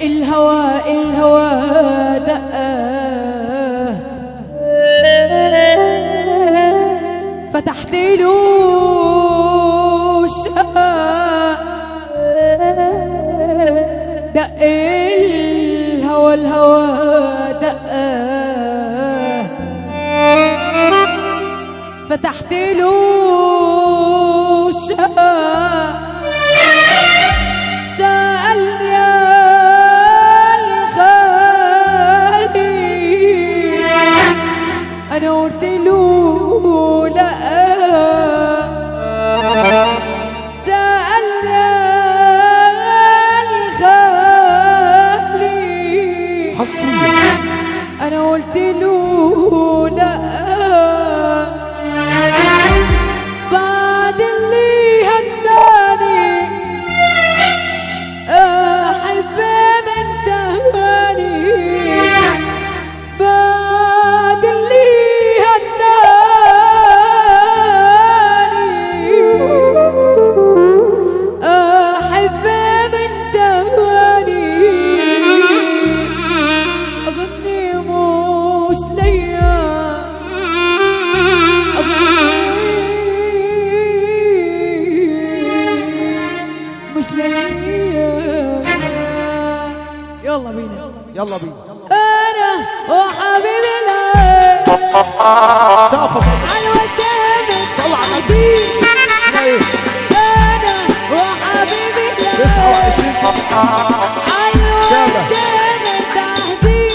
الهوى دقه فتحت له الشقة دق الهوى دقه فتحت له الشقة سألني يا الخالي أنا قلت له لا سألني يا الخالي حصريا أنا قلت له لا بعد اللي هناني أحب من تهاني بعد اللي هناني أحب من تهاني أظني مش ليا مش ليا يلا بينا يلا بينا انا وحبيبي لا سقفة على قدامك طلع حبيبي ايه انا وحبيبي لا 29 على قدامك تحديد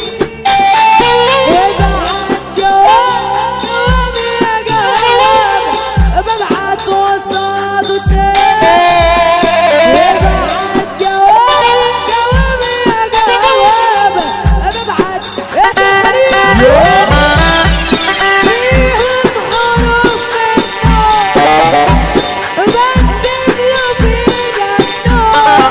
وبعت جواب يا جواب ببعت وصاد التاني ببعت جواب يا جواب ببعت يا شريف فيهم حروف من نار بكتب له فينا النار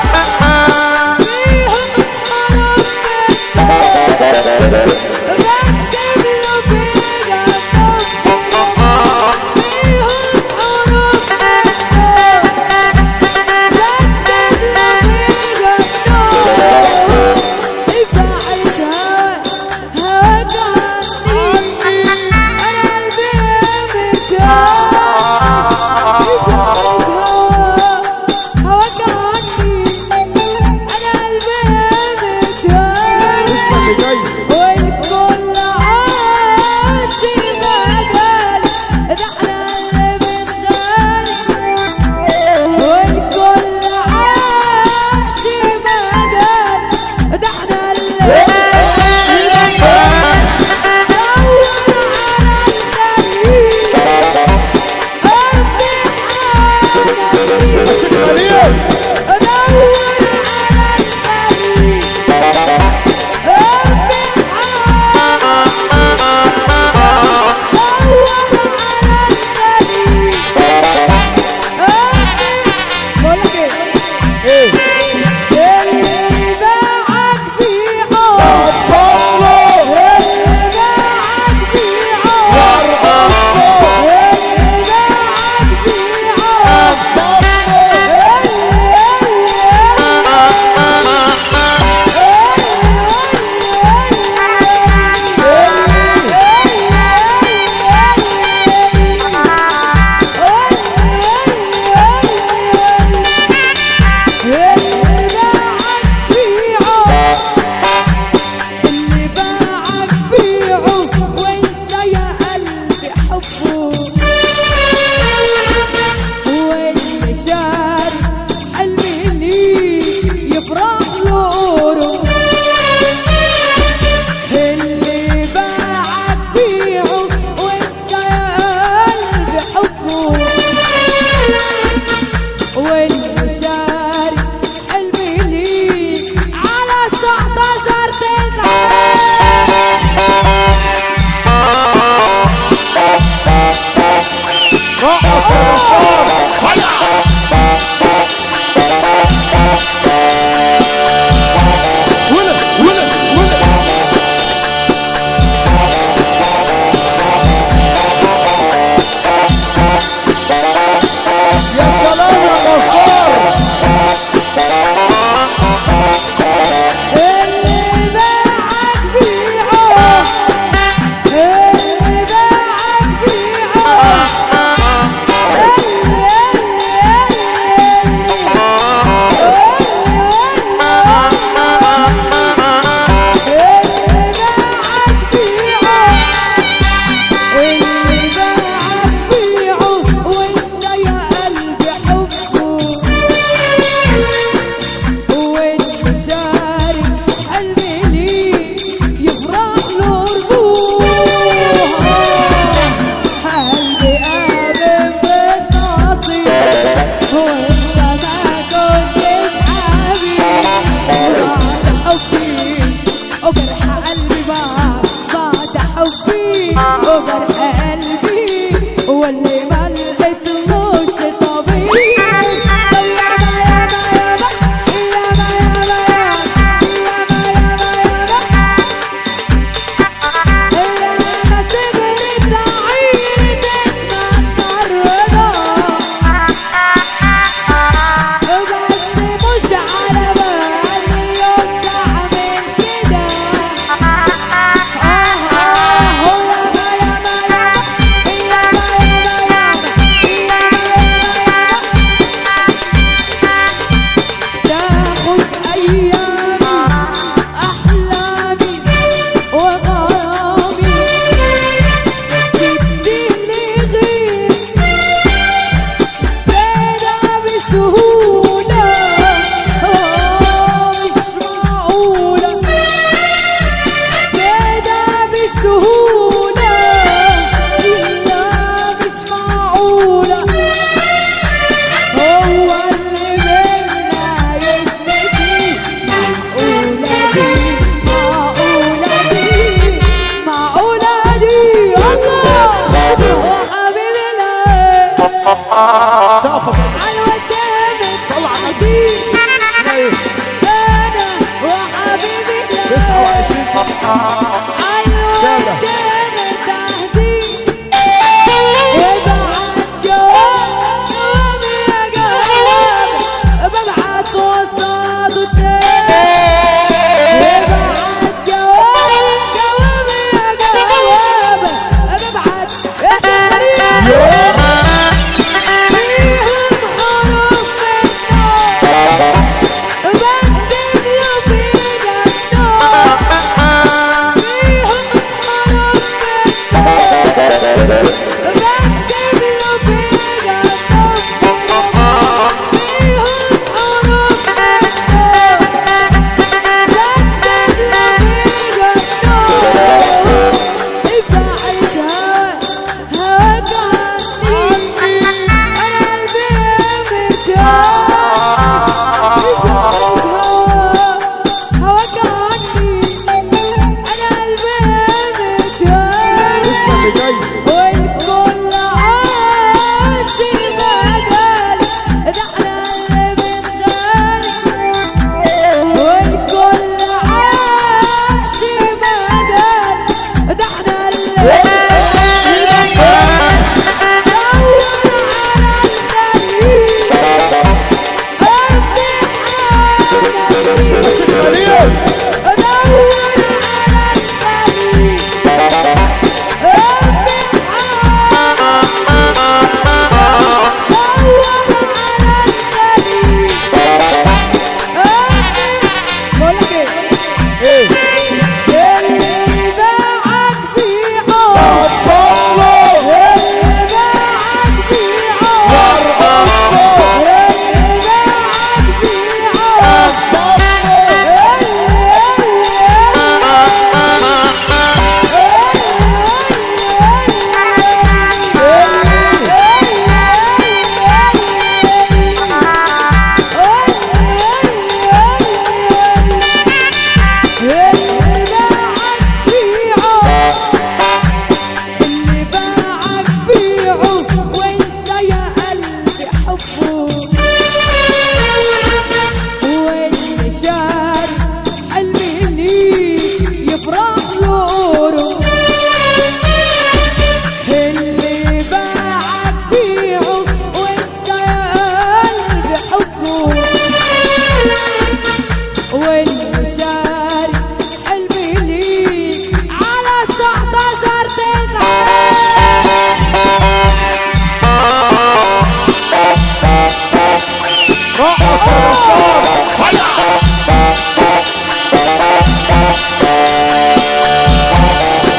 رقص يا نصار.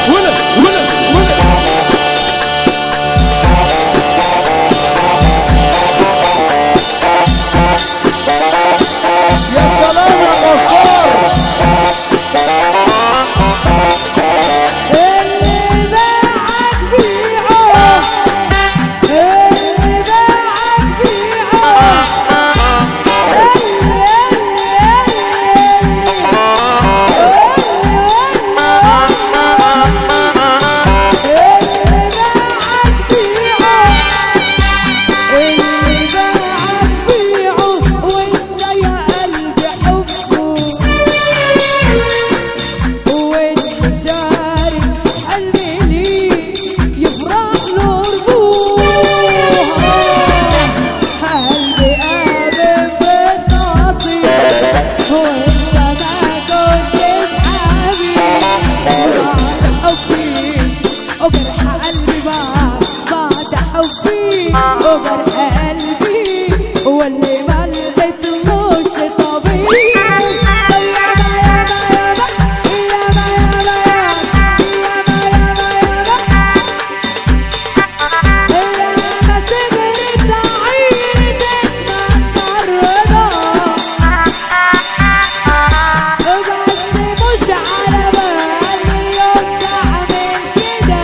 ولا ولا ولا يا سلام يا نصار. اللي باعك بيعه، اللي باعك بيعه، واللي ما لقيتلوش طبيب. ياما ياما ياما ياما ياما ياما ياما ياما سهرت عينك مكررة، بس مش على بالي يوم تعمل كده.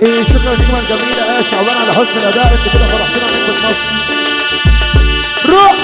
ايه شكرا نجمة جميلة يا شعبان على حسن الاداء. انت كده فرحتنا من مصر. روح